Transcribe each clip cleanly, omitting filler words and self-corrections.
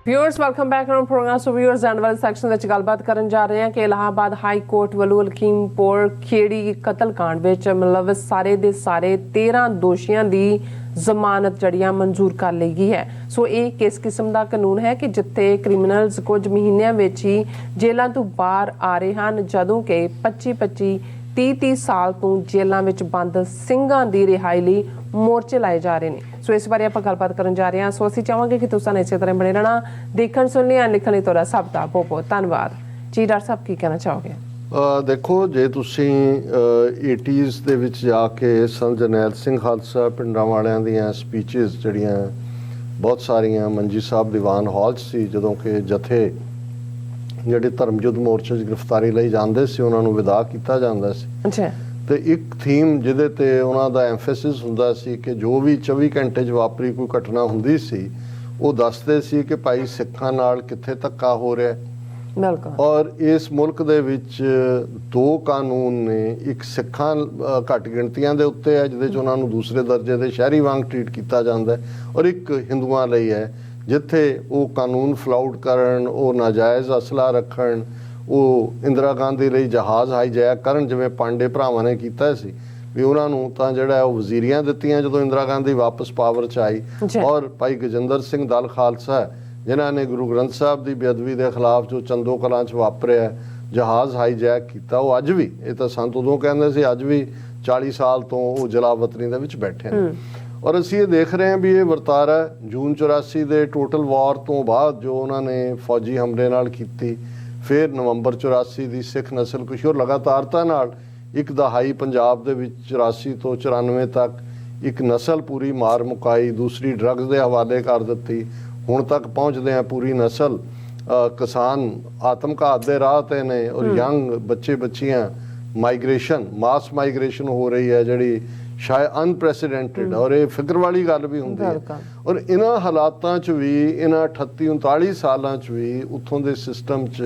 Viewers welcome back on programme. So viewers end वाले section ਵਿੱਚ ਗੱਲਬਾਤ ਕਰਨ ਜਾ ਰਹੇ ਹਾਂ ਕਿ ਇਲਾਹਾਬਾਦ ਹਾਈ ਕੋਰਟ ਵੱਲੋਂ ਲਖੀਮਪੁਰ ਖੇੜੀ ਕਤਲकांड ਵਿੱਚ ਮਤਲਬ ਸਾਰੇ ਦੇ ਸਾਰੇ 13 ਦੋਸ਼ੀਆਂ ਦੀ ਜ਼ਮਾਨਤ ਜੜੀਆਂ ਮਨਜ਼ੂਰ ਕਰ ਲਈ ਗਈ ਹੈ। ਸੋ ਇਹ ਕਿਸ ਕਿਸਮ ਦਾ ਕਾਨੂੰਨ ਹੈ ਕਿ ਜਿੱਥੇ ਕ੍ਰਿਮੀਨਲਸ ਕੁਝ ਮਹੀਨਿਆਂ ਵਿੱਚ ਹੀ ਜੇਲ੍ਹਾਂ ਤੋਂ ਬਾਹਰ ਆ ਰਹੇ ਹਨ, ਜਦੋਂ ਕਿ 25 30 ਸਾਲ ਤੋਂ ਜੇਲ੍ਹਾਂ ਵਿੱਚ ਬੰਦ ਸਿੰਘਾਂ ਦੀ ਰਿਹਾਈ ਲਈ ਮੋਰਚੇ ਲਾਏ ਜਾ ਰਹੇ ਨੇ। ਸੋ ਇਸ ਬਾਰੇ ਆਪਾਂ ਗੱਲਬਾਤ ਕਰਨ ਜਾ ਰਹੇ ਹਾਂ। ਸੋ ਅਸੀਂ ਚਾਹਾਂਗੇ ਕਿ ਤੁਸੀਂ ਇਸੇ ਤਰ੍ਹਾਂ ਬਣੇ ਰਹਿਣਾ, ਦੇਖਣ ਸੁਣਨ ਲਈ ਲਿਖਣ ਲਈ ਤੁਹਾਡਾ ਸਭ ਦਾ ਬਹੁਤ ਬਹੁਤ ਧੰਨਵਾਦ ਜੀ। ਡਾਕਟਰ ਸਾਹਿਬ ਕੀ ਕਹਿਣਾ ਚਾਹੋਗੇ? ਦੇਖੋ, ਜੇ ਤੁਸੀਂ 80s ਦੇ ਵਿੱਚ ਜਾ ਕੇ ਸੰਤ ਜਰਨੈਲ ਸਿੰਘ ਖਾਲਸਾ ਪਿੰਡਾਂ ਵਾਲਿਆਂ ਦੀਆਂ ਸਪੀਚਸ ਜਿਹੜੀਆਂ ਬਹੁਤ ਸਾਰੀਆਂ ਮੰਜੀ ਸਾਹਿਬ ਦੀਵਾਨ ਹਾਲ 'ਚ ਸੀ, ਜਦੋਂ ਕਿ ਜਥੇ ਜਿਹੜੇ ਧਰਮਯੁੱਧ ਮੋਰਚੇ 'ਚ ਗ੍ਰਿਫਤਾਰੀ ਲਈ ਜਾਂਦੇ ਸੀ ਉਹਨਾਂ ਨੂੰ ਵਿਦਾ ਕੀਤਾ ਜਾਂਦਾ ਸੀ। ਅੱਛਾ। ਤੇ ਇੱਕ ਥੀਮ ਜਿਹਦੇ ਤੇ ਉਹਨਾਂ ਦਾ ਐਮਫੈਸਿਸ ਹੁੰਦਾ ਸੀ ਕਿ ਜੋ ਵੀ 24 ਘੰਟੇ 'ਚ ਵਾਪਰੀ ਕੋਈ ਘਟਨਾ ਹੁੰਦੀ ਸੀ ਉਹ ਦੱਸਦੇ ਸੀ ਕਿ ਭਾਈ ਸਿੱਖਾਂ ਨਾਲ ਕਿੱਥੇ ਧੱਕਾ ਹੋ ਰਿਹਾ। ਬਿਲਕੁਲ। ਔਰ ਇਸ ਮੁਲਕ ਦੇ ਵਿੱਚ ਦੋ ਕਾਨੂੰਨ ਨੇ, ਇੱਕ ਸਿੱਖਾਂ ਘੱਟ ਗਿਣਤੀਆਂ ਦੇ ਉੱਤੇ ਹੈ ਜਿਹਦੇ 'ਚ ਉਹਨਾਂ ਨੂੰ ਦੂਸਰੇ ਦਰਜੇ ਦੇ ਸ਼ਹਿਰੀ ਵਾਂਗ ਟ੍ਰੀਟ ਕੀਤਾ ਜਾਂਦਾ ਹੈ, ਔਰ ਇੱਕ ਹਿੰਦੂਆਂ ਲਈ ਹੈ ਜਿੱਥੇ ਉਹ ਕਾਨੂੰਨ ਫਲਾਊਟ ਕਰਨ, ਉਹ ਨਾਜਾਇਜ਼ ਅਸਲਾ ਰੱਖਣ, ਉਹ ਇੰਦਰਾ ਗਾਂਧੀ ਲਈ ਜਹਾਜ਼ ਹਾਈਜੈਕ ਕਰਨ, ਜਿਵੇਂ ਪਾਂਡੇ ਭਰਾਵਾਂ ਨੇ ਕੀਤਾ ਸੀ ਵੀ ਉਹਨਾਂ ਨੂੰ ਤਾਂ ਜਿਹੜਾ ਉਹ ਵਜ਼ੀਰੀਆਂ ਦਿੱਤੀਆਂ ਜਦੋਂ ਇੰਦਰਾ ਗਾਂਧੀ ਵਾਪਸ ਪਾਵਰ 'ਚ ਆਈ। ਔਰ ਭਾਈ ਗਜਿੰਦਰ ਸਿੰਘ ਦਲ ਖਾਲਸਾ ਜਿਨ੍ਹਾਂ ਨੇ ਗੁਰੂ ਗ੍ਰੰਥ ਸਾਹਿਬ ਦੀ ਬੇਅਦਬੀ ਦੇ ਖਿਲਾਫ ਜੋ ਚੰਦੋ ਕਲਾਂ 'ਚ ਵਾਪਰਿਆ ਜਹਾਜ਼ ਹਾਈਜੈਕ ਕੀਤਾ, ਉਹ ਅੱਜ ਵੀ, ਇਹ ਤਾਂ ਸੰਤ ਉਦੋਂ ਕਹਿੰਦੇ ਸੀ, ਅੱਜ ਵੀ 40 ਸਾਲ ਤੋਂ ਉਹ ਜਲਾਵਤਨੀ ਦੇ ਵਿੱਚ ਬੈਠੇ ਨੇ। ਔਰ ਅਸੀਂ ਇਹ ਦੇਖ ਰਹੇ ਹਾਂ ਵੀ ਇਹ ਵਰਤਾਰਾ ਜੂਨ 84 ਦੇ ਟੋਟਲ ਵਾਰ ਤੋਂ ਬਾਅਦ ਜੋ ਉਹਨਾਂ ਨੇ ਫੌਜੀ ਹਮਲੇ ਨਾਲ ਕੀਤੀ, ਫਿਰ ਨਵੰਬਰ 84 ਦੀ ਸਿੱਖ ਨਸਲਕੁਸ਼ੀ, ਔਰ ਲਗਾਤਾਰਤਾ ਨਾਲ ਇੱਕ ਦਹਾਈ ਪੰਜਾਬ ਦੇ ਵਿੱਚ 84 ਤੋਂ 94 ਤੱਕ ਇੱਕ ਨਸਲ ਪੂਰੀ ਮਾਰ ਮੁਕਾਈ, ਦੂਸਰੀ ਡਰੱਗਸ ਦੇ ਹਵਾਲੇ ਕਰ ਦਿੱਤੀ, ਹੁਣ ਤੱਕ ਪਹੁੰਚਦੇ ਆ ਪੂਰੀ ਨਸਲ ਕਿਸਾਨ ਆਤਮਘਾਤ ਦੇ ਰਾਹ ਤੇ ਨੇ, ਔਰ ਯੰਗ ਬੱਚੇ ਬੱਚੀਆਂ ਮਾਈਗ੍ਰੇਸ਼ਨ, ਮਾਸ ਮਾਈਗ੍ਰੇਸ਼ਨ ਹੋ ਰਹੀ ਹੈ ਜਿਹੜੀ ਸ਼ਾਇਦ ਅਨਪ੍ਰੈਸੀਡੈਂਟਡ, ਔਰ ਇਹ ਫਿਕਰ ਵਾਲੀ ਗੱਲ ਵੀ ਹੁੰਦੀ ਹੈ। ਔਰ ਇਹਨਾਂ ਹਾਲਾਤਾਂ 'ਚ ਵੀ, ਇਹਨਾਂ 38-39 ਸਾਲਾਂ 'ਚ ਵੀ ਉੱਥੋਂ ਦੇ ਸਿਸਟਮ 'ਚ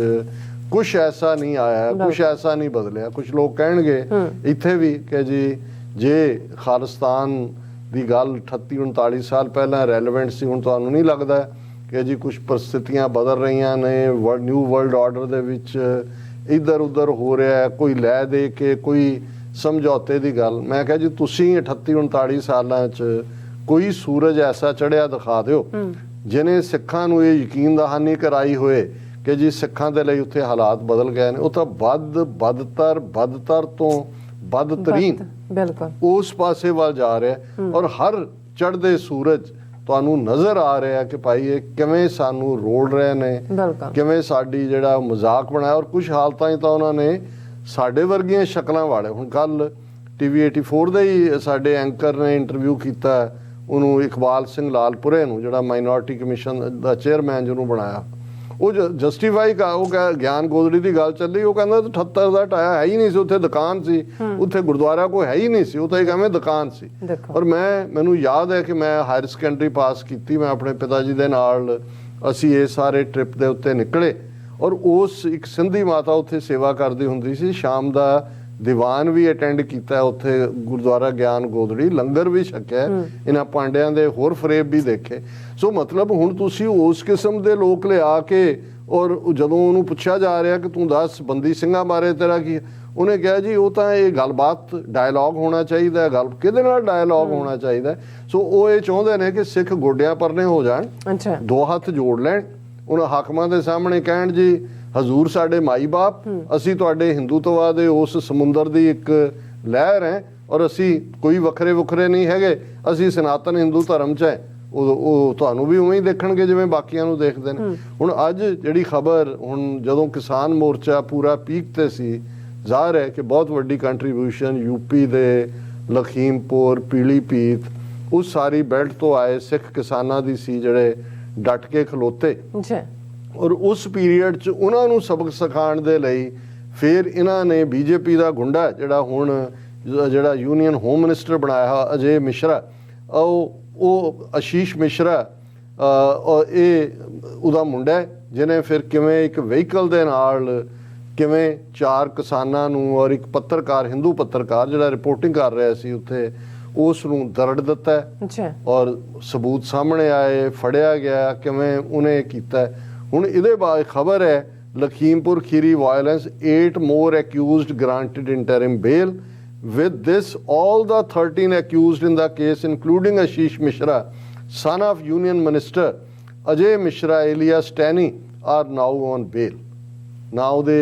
ਕੁਛ ਐਸਾ ਨਹੀਂ ਆਇਆ, ਕੁਛ ਐਸਾ ਨਹੀਂ ਬਦਲਿਆ। ਕੁਛ ਲੋਕ ਕਹਿਣਗੇ ਇੱਥੇ ਵੀ ਕਿ ਜੀ ਜੇ ਖਾਲਿਸਤਾਨ ਦੀ ਗੱਲ 38-39 ਸਾਲ ਪਹਿਲਾਂ ਰੈਲੇਵੈਂਟ ਸੀ, ਹੁਣ ਤੁਹਾਨੂੰ ਨਹੀਂ ਲੱਗਦਾ ਕਿ ਜੀ ਕੁਛ ਪਰਿਸਥਿਤੀਆਂ ਬਦਲ ਰਹੀਆਂ ਨੇ, ਨਿਊ ਵਰਲਡ ਆਰਡਰ ਦੇ ਵਿੱਚ ਇੱਧਰ ਉੱਧਰ ਹੋ ਰਿਹਾ, ਕੋਈ ਲੈ ਦੇ ਕੇ ਕੋਈ ਸਮਝੌਤੇ ਦੀ ਗੱਲ। ਮੈਂ ਕਿਹਾ ਜੀ ਤੁਸੀਂ 38-39 ਸਾਲਾਂ 'ਚ ਕੋਈ ਸੂਰਜ ਐਸਾ ਚੜ੍ਹਿਆ ਦਿਖਾ ਦਿਓ ਜਿਹਨੇ ਸਿੱਖਾਂ ਨੂੰ ਇਹ ਯਕੀਨ ਦਹਾਨੀ ਕਰਾਈ ਹੋਏ ਕਿ ਜੀ ਸਿੱਖਾਂ ਦੇ ਲਈ ਉੱਥੇ ਹਾਲਾਤ ਬਦਲ ਗਏ ਨੇ। ਉਹ ਤਾਂ ਬਦਤਰ ਤੋਂ ਬਦਤਰੀਨ ਬਿਲਕੁਲ ਉਸ ਪਾਸੇ ਵੱਲ ਜਾ ਰਿਹਾ, ਔਰ ਹਰ ਚੜ੍ਹਦੇ ਸੂਰਜ ਤੁਹਾਨੂੰ ਨਜ਼ਰ ਆ ਰਿਹਾ ਕਿ ਭਾਈ ਇਹ ਕਿਵੇਂ ਸਾਨੂੰ ਰੋਲ ਰਹੇ ਨੇ, ਕਿਵੇਂ ਸਾਡੀ ਜਿਹੜਾ ਮਜ਼ਾਕ ਬਣਾਇਆ। ਔਰ ਕੁਛ ਹਾਲਤਾਂ 'ਚ ਤਾਂ ਉਹਨਾਂ ਨੇ ਸਾਡੇ ਵਰਗੀਆਂ ਸ਼ਕਲਾਂ ਵਾਲੇ, ਹੁਣ ਕੱਲ TV 84 ਦੇ ਹੀ ਸਾਡੇ ਐਂਕਰ ਨੇ ਇੰਟਰਵਿਊ ਕੀਤਾ ਉਹਨੂੰ, ਇਕਬਾਲ ਸਿੰਘ ਲਾਲਪੁਰੇ ਨੂੰ, ਜਿਹੜਾ ਮਾਈਨੋਰਿਟੀ ਕਮਿਸ਼ਨ ਦਾ ਚੇਅਰਮੈਨ ਜਿਹਨੂੰ ਬਣਾਇਆ, ਉਹ ਜਸਟੀਫਾਈ ਉਹ ਗਿਆਨ ਗੋਦੜੀ ਦੀ ਗੱਲ ਚੱਲੀ, ਉਹ ਕਹਿੰਦਾ 78 ਦਾ ਟਾਇਆ ਹੈ ਹੀ ਨਹੀਂ ਸੀ, ਉੱਥੇ ਦੁਕਾਨ ਸੀ, ਉੱਥੇ ਗੁਰਦੁਆਰਾ ਕੋਈ ਹੈ ਹੀ ਨਹੀਂ ਸੀ, ਉਹ ਤਾਂ ਇੱਕ ਐਵੇਂ ਦੁਕਾਨ ਸੀ। ਔਰ ਮੈਨੂੰ ਯਾਦ ਹੈ ਕਿ ਮੈਂ ਹਾਇਰ ਸੈਕੰਡਰੀ ਪਾਸ ਕੀਤੀ, ਮੈਂ ਆਪਣੇ ਪਿਤਾ ਜੀ ਦੇ ਨਾਲ ਅਸੀਂ ਇਹ ਸਾਰੇ ਟ੍ਰਿਪ ਦੇ ਉੱਤੇ ਨਿਕਲੇ, ਔਰ ਉਸ ਇੱਕ ਸਿੰਧੀ ਮਾਤਾ ਉੱਥੇ ਸੇਵਾ ਕਰਦੀ ਹੁੰਦੀ ਸੀ, ਸ਼ਾਮ ਦਾ ਦੀਵਾਨ ਵੀ ਅਟੈਂਡ ਕੀਤਾ ਉੱਥੇ ਗੁਰਦੁਆਰਾ ਗਿਆਨ ਗੋਦੜੀ, ਲੰਗਰ ਵੀ ਛਕਿਆ, ਇਹਨਾਂ ਪਾਂਡਿਆਂ ਦੇ ਹੋਰ ਫਰੇਬ ਵੀ ਦੇਖੇ। ਸੋ ਮਤਲਬ ਹੁਣ ਤੁਸੀਂ ਉਸ ਕਿਸਮ ਦੇ ਲੋਕ ਲਿਆ ਕੇ, ਔਰ ਜਦੋਂ ਉਹਨੂੰ ਪੁੱਛਿਆ ਜਾ ਰਿਹਾ ਕਿ ਤੂੰ ਦੱਸ ਬੰਦੀ ਸਿੰਘਾਂ ਬਾਰੇ ਤੇਰਾ ਕੀ, ਉਹਨੇ ਕਿਹਾ ਜੀ ਉਹ ਤਾਂ ਇਹ ਗੱਲਬਾਤ ਡਾਇਲੌਗ ਹੋਣਾ ਚਾਹੀਦਾ, ਗੱਲ ਕਿਹਦੇ ਨਾਲ ਡਾਇਲੌਗ ਹੋਣਾ ਚਾਹੀਦਾ। ਸੋ ਉਹ ਇਹ ਚਾਹੁੰਦੇ ਨੇ ਕਿ ਸਿੱਖ ਗੋਡਿਆਂ ਪਰਨੇ ਹੋ ਜਾਣ, ਦੋ ਹੱਥ ਜੋੜ ਲੈਣ, ਉਹਨਾਂ ਹਾਕਮਾਂ ਦੇ ਸਾਹਮਣੇ ਕਹਿਣ ਜੀ ਹਜ਼ੂਰ ਸਾਡੇ ਮਾਈ ਬਾਪ, ਅਸੀਂ ਤੁਹਾਡੇ ਹਿੰਦੂਤਵਾ ਦੇ ਉਸ ਸਮੁੰਦਰ ਦੀ ਇੱਕ ਲਹਿਰ ਹੈ, ਔਰ ਅਸੀਂ ਕੋਈ ਵੱਖਰੇ ਨਹੀਂ ਹੈਗੇ, ਅਸੀਂ ਸਨਾਤਨ ਹਿੰਦੂ ਧਰਮ 'ਚ ਹੈ। ਉਹ ਤੁਹਾਨੂੰ ਵੀ ਉਵੇਂ ਹੀ ਦੇਖਣਗੇ ਜਿਵੇਂ ਬਾਕੀਆਂ ਨੂੰ ਦੇਖਦੇ ਨੇ। ਹੁਣ ਅੱਜ ਜਿਹੜੀ ਖਬਰ, ਹੁਣ ਜਦੋਂ ਕਿਸਾਨ ਮੋਰਚਾ ਪੂਰਾ ਪੀਕ ਤੇ ਸੀ, ਜ਼ਾਹਰ ਹੈ ਕਿ ਬਹੁਤ ਵੱਡੀ ਕੰਟਰੀਬਿਊਸ਼ਨ ਯੂਪੀ ਦੇ ਲਖੀਮਪੁਰ, ਪੀਲੀਭੀਤ, ਉਸ ਸਾਰੀ ਬੈਲਟ ਤੋਂ ਆਏ ਸਿੱਖ ਕਿਸਾਨਾਂ ਦੀ ਸੀ ਜਿਹੜੇ ਡਟ ਕੇ ਖਲੋਤੇ। ਔਰ ਉਸ ਪੀਰੀਅਡ 'ਚ ਉਹਨਾਂ ਨੂੰ ਸਬਕ ਸਿਖਾਉਣ ਦੇ ਲਈ ਫਿਰ ਇਹਨਾਂ ਨੇ ਬੀਜੇਪੀ ਦਾ ਗੁੰਡਾ ਜਿਹੜਾ ਯੂਨੀਅਨ ਹੋਮ ਮਿਨਿਸਟਰ ਬਣਾਇਆ ਅਜੇ ਮਿਸ਼ਰਾ, ਉਹ ਆਸ਼ੀਸ਼ ਮਿਸ਼ਰਾ, ਇਹ ਉਹਦਾ ਮੁੰਡਾ ਜਿਹਨੇ ਫਿਰ ਕਿਵੇਂ ਇੱਕ ਵਹੀਕਲ ਦੇ ਨਾਲ ਕਿਵੇਂ 4 ਕਿਸਾਨਾਂ ਨੂੰ ਔਰ ਇੱਕ ਪੱਤਰਕਾਰ, ਹਿੰਦੂ ਪੱਤਰਕਾਰ ਜਿਹੜਾ ਰਿਪੋਰਟਿੰਗ ਕਰ ਰਿਹਾ ਸੀ ਉੱਥੇ, ਉਸ ਨੂੰ ਦਰੜ ਦਿੱਤਾ ਹੈ ਅੱਛਾ ਔਰ ਸਬੂਤ ਸਾਹਮਣੇ ਆਏ, ਫੜਿਆ ਗਿਆ ਕਿਵੇਂ ਉਹਨੇ ਕੀਤਾ ਹੈ। ਹੁਣ ਇਹਦੇ ਬਾਅਦ ਖਬਰ ਹੈ Lakhimpur ਖੀਰੀ violence 8 more accused granted interim bail. With this, all the 13 accused in the case, including Ashish Mishra, son of Union Minister Ajay Mishra alias Tanny, are now on bail. Now they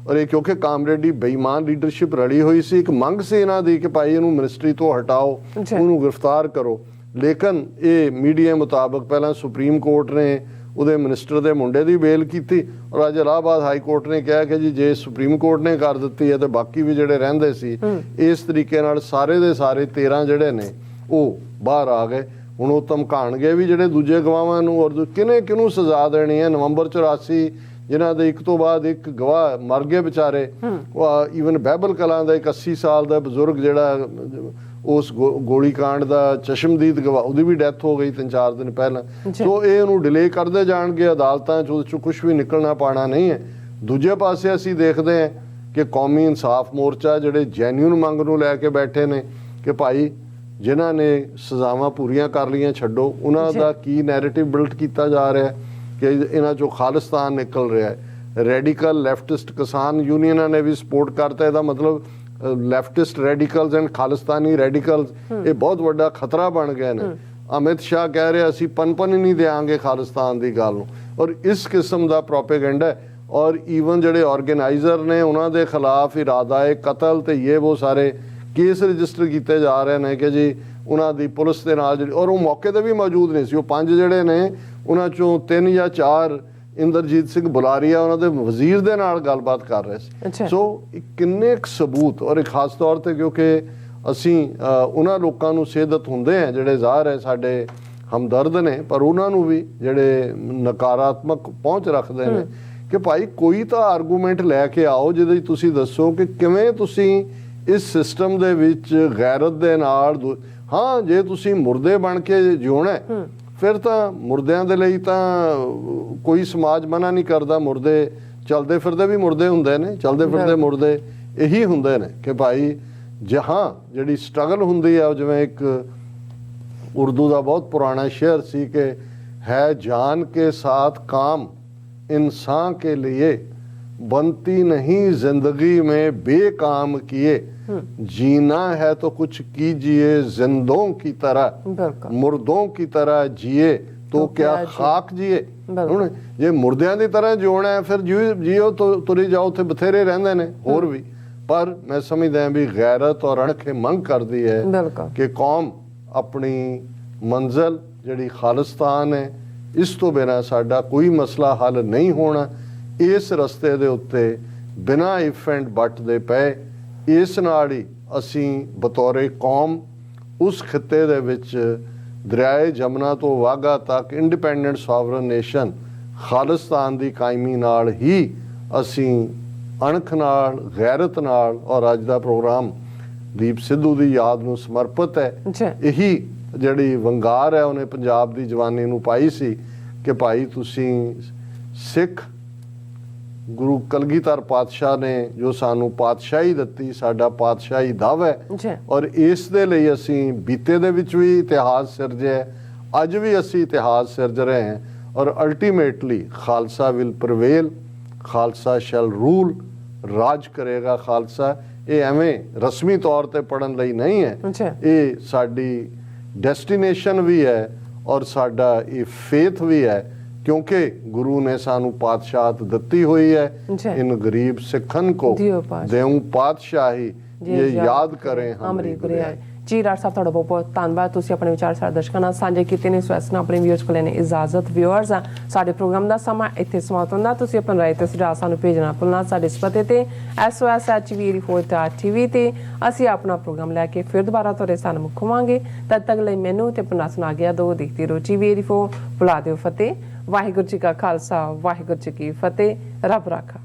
ਔਰ ਇਹ ਕਿਉਂਕਿ comrade ਦੀ ਬੇਈਮਾਨ leadership ਰਲੀ ਹੋਈ ਸੀ, ਇੱਕ ਮੰਗ ਸੀ ਇਹਨਾਂ ਦੀ ਕਿ ਭਾਈ ਇਹਨੂੰ ਮਿਨਿਸਟਰੀ ਤੋਂ ਹਟਾਓ, ਉਹਨੂੰ ਗ੍ਰਿਫਤਾਰ ਕਰੋ। ਲੇਕਿਨ ਇਹ ਮੀਡੀਆ ਮੁਤਾਬਕ ਪਹਿਲਾਂ ਸੁਪਰੀਮ ਕੋਰਟ ਨੇ ਉਹਦੇ ਮਿਨਿਸਟਰ ਦੇ ਮੁੰਡੇ ਦੀ ਬੇਲ ਕੀਤੀ ਔਰ ਅੱਜ ਇਲਾਹਾਬਾਦ ਹਾਈ ਕੋਰਟ ਨੇ ਕਿਹਾ ਕਿ ਜੀ ਜੇ ਸੁਪਰੀਮ ਕੋਰਟ ਨੇ ਕਰ ਦਿੱਤੀ ਹੈ ਤੇ ਬਾਕੀ ਵੀ ਜਿਹੜੇ ਰਹਿੰਦੇ ਸੀ ਇਸ ਤਰੀਕੇ ਨਾਲ ਸਾਰੇ ਦੇ ਸਾਰੇ 13 ਜਿਹੜੇ ਨੇ ਉਹ ਬਾਹਰ ਆ ਗਏ। ਹੁਣ ਉਹ ਧਮਕਾਣਗੇ ਵੀ ਜਿਹੜੇ ਦੂਜੇ ਗਵਾਹਾਂ ਨੂੰ ਔਰ ਕਿਹਨੂੰ ਸਜ਼ਾ ਦੇਣੀ ਹੈ। ਨਵੰਬਰ 84 ਜਿਨ੍ਹਾਂ ਦੇ ਇੱਕ ਤੋਂ ਬਾਅਦ ਇੱਕ ਗਵਾਹ ਮਰ ਗਏ ਵਿਚਾਰੇ, ਈਵਨ ਬਹਿਬਲ ਕਲਾਂ ਦਾ ਇੱਕ 80 ਸਾਲ ਦਾ ਬਜ਼ੁਰਗ ਜਿਹੜਾ ਉਸ ਗੋਲੀ ਕਾਂਡ ਦਾ ਚਸ਼ਮਦੀਦ ਗਵਾਹ, ਉਹਦੀ ਵੀ ਡੈਥ ਹੋ ਗਈ 3-4 ਦਿਨ ਪਹਿਲਾਂ। ਸੋ ਇਹ ਉਹਨੂੰ ਡਿਲੇ ਕਰਦੇ ਜਾਣਗੇ ਅਦਾਲਤਾਂ 'ਚ, ਉਹਦੇ 'ਚੋਂ ਕੁਛ ਵੀ ਨਿਕਲਣਾ ਪਾਣਾ ਨਹੀਂ ਹੈ। ਦੂਜੇ ਪਾਸੇ ਅਸੀਂ ਦੇਖਦੇ ਹਾਂ ਕਿ ਕੌਮੀ ਇਨਸਾਫ ਮੋਰਚਾ ਜਿਹੜੇ ਜੈਨੂਇਨ ਮੰਗ ਨੂੰ ਲੈ ਕੇ ਬੈਠੇ ਨੇ ਕਿ ਭਾਈ ਜਿਨ੍ਹਾਂ ਨੇ ਸਜ਼ਾਵਾਂ ਪੂਰੀਆਂ ਕਰ ਲਈਆਂ ਛੱਡੋ, ਉਹਨਾਂ ਦਾ ਕੀ ਨੈਰੇਟਿਵ ਬਿਲਡ ਕੀਤਾ ਜਾ ਰਿਹਾ ਕਿ ਇਹਨਾਂ 'ਚੋਂ ਖਾਲਿਸਤਾਨ ਨਿਕਲ ਰਿਹਾ ਹੈ। ਰੈਡੀਕਲ ਲੈਫਟਿਸਟ ਕਿਸਾਨ ਯੂਨੀਅਨਾਂ ਨੇ ਵੀ ਸਪੋਰਟ ਕਰਤਾ। ਇਹਦਾ ਮਤਲਬ leftist radicals and Khalistani radicals ਇਹ ਬਹੁਤ ਵੱਡਾ ਖਤਰਾ ਬਣ ਗਏ ਨੇ। ਅਮਿਤ ਸ਼ਾਹ ਕਹਿ ਰਿਹਾ ਅਸੀਂ ਪਨਪਨ ਹੀ ਨਹੀਂ ਦੇਵਾਂਗੇ ਖਾਲਿਸਤਾਨ ਦੀ ਗੱਲ ਨੂੰ, ਔਰ ਇਸ ਕਿਸਮ ਦਾ ਪ੍ਰੋਪੇਗੈਂਡਾ। ਔਰ ਈਵਨ ਜਿਹੜੇ ਆਰਗੇਨਾਈਜ਼ਰ ਨੇ ਉਹਨਾਂ ਦੇ ਖਿਲਾਫ ਇਰਾਦਾ ਕਤਲ ਤੇ ਇਹ ਉਹ ਸਾਰੇ ਕੇਸ ਰਜਿਸਟਰ ਕੀਤੇ ਜਾ ਰਹੇ ਨੇ ਕਿ ਜੀ ਉਹਨਾਂ ਦੀ ਪੁਲਿਸ ਦੇ ਨਾਲ ਜਿਹੜੀ, ਔਰ ਉਹ ਮੌਕੇ ਤੇ ਵੀ ਮੌਜੂਦ ਨਹੀਂ ਸੀ। ਉਹ 5 ਜਿਹੜੇ ਨੇ ਉਹਨਾਂ ਚੋਂ 3 ਜਾਂ 4 ਇੰਦਰਜੀਤ ਸਿੰਘ ਬੁਲਾਰੀਆ ਉਹਨਾਂ ਦੇ ਵਜ਼ੀਰ ਦੇ ਨਾਲ ਗੱਲਬਾਤ ਕਰ ਰਹੇ ਸੀ। ਸੋ ਕਿੰਨੇ ਕੁ ਸਬੂਤ, ਔਰ ਖਾਸ ਤੌਰ ਤੇ ਕਿਉਂਕਿ ਅਸੀਂ ਉਹਨਾਂ ਲੋਕਾਂ ਨੂੰ ਸੇਧਤ ਹੁੰਦੇ ਆ ਜਿਹੜੇ ਜ਼ਾਹਰ ਹੈ ਸਾਡੇ ਹਮਦਰਦ ਨੇ, ਪਰ ਉਹਨਾਂ ਨੂੰ ਵੀ ਜਿਹੜੇ ਨਕਾਰਾਤਮਕ ਪਹੁੰਚ ਰੱਖਦੇ ਨੇ ਕਿ ਭਾਈ ਕੋਈ ਤਾਂ ਆਰਗੂਮੈਂਟ ਲੈ ਕੇ ਆਓ ਜਿਹਦੇ 'ਚ ਤੁਸੀਂ ਦੱਸੋ ਕਿ ਕਿਵੇਂ ਤੁਸੀਂ ਇਸ ਸਿਸਟਮ ਦੇ ਵਿੱਚ ਗੈਰਤ ਦੇ ਨਾਲ ਹਾਂ ਜੇ ਤੁਸੀਂ ਮੁਰਦੇ ਬਣ ਕੇ ਜਿਉਣਾ ਫਿਰ ਤਾਂ ਮੁਰਦਿਆਂ ਦੇ ਲਈ ਤਾਂ ਕੋਈ ਸਮਾਜ ਮਨਾ ਨਹੀਂ ਕਰਦਾ। ਮੁਰਦੇ ਚਲਦੇ ਫਿਰਦੇ ਵੀ ਮੁਰਦੇ ਹੁੰਦੇ ਨੇ, ਚਲਦੇ ਫਿਰਦੇ ਮੁਰਦੇ ਇਹੀ ਹੁੰਦੇ ਨੇ ਕਿ ਭਾਈ ਜਹਾਂ ਜਿਹੜੀ ਸਟਰਗਲ ਹੁੰਦੀ ਆ, ਜਿਵੇਂ ਇੱਕ ਉਰਦੂ ਦਾ ਬਹੁਤ ਪੁਰਾਣਾ ਸ਼ੇਅਰ ਸੀ ਕਿ ਹੈ ਜਾਨ ਕੇ ਸਾਥ ਕਾਮ इंसान के लिए बनती नहीं जिंदगी में बेकाम किए जीना है तो कुछ कीजिए जिंदों की तरह मुर्दों की तरह जिए तो क्या खाक जिए। ਹੁਣ ਜੇ ਮੁਰਦਿਆਂ ਦੀ ਤਰ੍ਹਾਂ ਜਿਉਣਾ ਹੈ ਫਿਰ ਜੀਓ ਤੁਰੀ ਜਾਓ, ਉੱਥੇ ਬਥੇਰੇ ਰਹਿੰਦੇ ਨੇ ਹੋਰ ਵੀ। ਪਰ ਮੈਂ ਸਮਝਦਾ ਵੀ ਗੈਰਤ ਔਰ ਅਣਖ ਮੰਗ ਕਰਦੀ ਹੈ ਕਿ ਕੌਮ ਆਪਣੀ ਮੰਜ਼ਿਲ ਜਿਹੜੀ ਖਾਲਿਸਤਾਨ ਹੈ ਇਸ ਤੋਂ ਬਿਨਾਂ ਸਾਡਾ ਕੋਈ ਮਸਲਾ ਹੱਲ ਨਹੀਂ ਹੋਣਾ। ਇਸ ਰਸਤੇ ਦੇ ਉੱਤੇ ਬਿਨਾਂ ਇਫ ਐਂਡ ਬਟ ਦੇ ਪਏ, ਇਸ ਨਾਲ ਹੀ ਅਸੀਂ ਬਤੌਰੇ ਕੌਮ ਉਸ ਖਿੱਤੇ ਦੇ ਵਿੱਚ ਦਰਿਆਏ ਜਮਨਾ ਤੋਂ ਵਾਘਾ ਤੱਕ ਇੰਡੀਪੈਂਡੈਂਟ ਸੋਵਰਨ ਨੇਸ਼ਨ ਖਾਲਿਸਤਾਨ ਦੀ ਕਾਇਮੀ ਨਾਲ ਹੀ ਅਸੀਂ ਅਣਖ ਨਾਲ, ਗੈਰਤ ਨਾਲ, ਔਰ ਅੱਜ ਦਾ ਪ੍ਰੋਗਰਾਮ ਦੀਪ ਸਿੱਧੂ ਦੀ ਯਾਦ ਨੂੰ ਸਮਰਪਿਤ ਹੈ। ਇਹੀ ਜਿਹੜੀ ਵੰਗਾਰ ਹੈ ਉਹਨੇ ਪੰਜਾਬ ਦੀ ਜਵਾਨੀ ਨੂੰ ਪਾਈ ਸੀ ਕਿ ਭਾਈ ਤੁਸੀਂ ਸਿੱਖ ਗੁਰੂ ਕਲਗੀਧਰ ਪਾਤਸ਼ਾਹ ਨੇ ਜੋ ਸਾਨੂੰ ਪਾਤਸ਼ਾਹੀ ਦਿੱਤੀ, ਸਾਡਾ ਪਾਤਸ਼ਾਹੀ ਦਾਅਵਾ ਹੈ ਔਰ ਇਸ ਦੇ ਲਈ ਅਸੀਂ ਬੀਤੇ ਦੇ ਵਿੱਚ ਵੀ ਇਤਿਹਾਸ ਸਿਰਜਿਆ, ਅੱਜ ਵੀ ਅਸੀਂ ਇਤਿਹਾਸ ਸਿਰਜ ਰਹੇ ਹਾਂ ਔਰ ultimately Khalsa will prevail, Khalsa shall rule, ਰਾਜ ਕਰੇਗਾ ਖਾਲਸਾ। ਇਹ ਐਵੇਂ ਰਸਮੀ ਤੌਰ ਤੇ ਪੜ੍ਹਨ ਲਈ ਨਹੀਂ ਹੈ, ਇਹ ਸਾਡੀ ਡੈਸਟੀਨੇਸ਼ਨ ਵੀ ਹੈ ਔਰ ਸਾਡਾ ਇਹ ਫੇਥ ਵੀ ਹੈ ਕਿਉਂਕਿ ਗੁਰੂ ਨੇ ਸਾਨੂੰ ਪਾਤਸ਼ਾਹਤ ਦਿੱਤੀ ਹੋਈ ਹੈ। ਇਨ ਗਰੀਬ ਸਿੱਖਨ ਕੋ ਦੇਉ ਪਾਤਸ਼ਾਹੀ ਇਹ ਯਾਦ ਕਰੇ ਹਮਰੀ ਗੁਰਿਆਈ। ਜੀ ਰਾਜ ਸਾਹਿਬ ਤੁਹਾਡਾ ਬਹੁਤ ਬਹੁਤ ਧੰਨਵਾਦ, ਤੁਸੀਂ ਆਪਣੇ ਵਿਚਾਰ ਸਾਡੇ ਦਰਸ਼ਕਾਂ ਨਾਲ ਸਾਂਝੇ ਕੀਤੇ ਨੇ। ਸੋ ਇਸ ਨਾਲ ਆਪਣੇ ਵਿਊਅਰਸ ਕੋਲ ਨੇ ਇਜਾਜ਼ਤ। ਵਿਊਅਰਸ ਸਾਡੇ ਪ੍ਰੋਗਰਾਮ ਦਾ ਸਮਾਂ ਇੱਥੇ ਸਮਾਪਤ ਹੁੰਦਾ। ਤੁਸੀਂ ਆਪਣੀ ਰਾਏ ਤੇ ਸੁਝਾਅ ਸਾਨੂੰ ਭੇਜਣਾ ਭੁੱਲਣਾ ਸਾਡੇ ਇਸ ਪਤੇ ਤੇ SOSHV84 ਤੇ ਅਸੀਂ ਆਪਣਾ ਪ੍ਰੋਗਰਾਮ ਲੈ ਕੇ ਫਿਰ ਦੁਬਾਰਾ ਤੁਹਾਡੇ ਸਾਹਮਣੇ ਮੁੱਖਾਂਗੇ। ਤਦ ਤੱਕ ਲਈ ਮੈਨੂੰ ਤੇ ਆਪਣਾ ਸੁਣਾ ਗਿਆ ਦੋ ਦੇਖਦੇ ਰਹੋ TV84। ਬੁਲਾ ਦਿਓ ਫਤਿਹ। ਵਾਹਿਗੁਰੂ ਜੀ ਕਾ ਖਾਲਸਾ, ਵਾਹਿਗੁਰੂ ਜੀ ਕੀ ਫਤਿਹ। ਰੱਬ ਰਾਖਾ।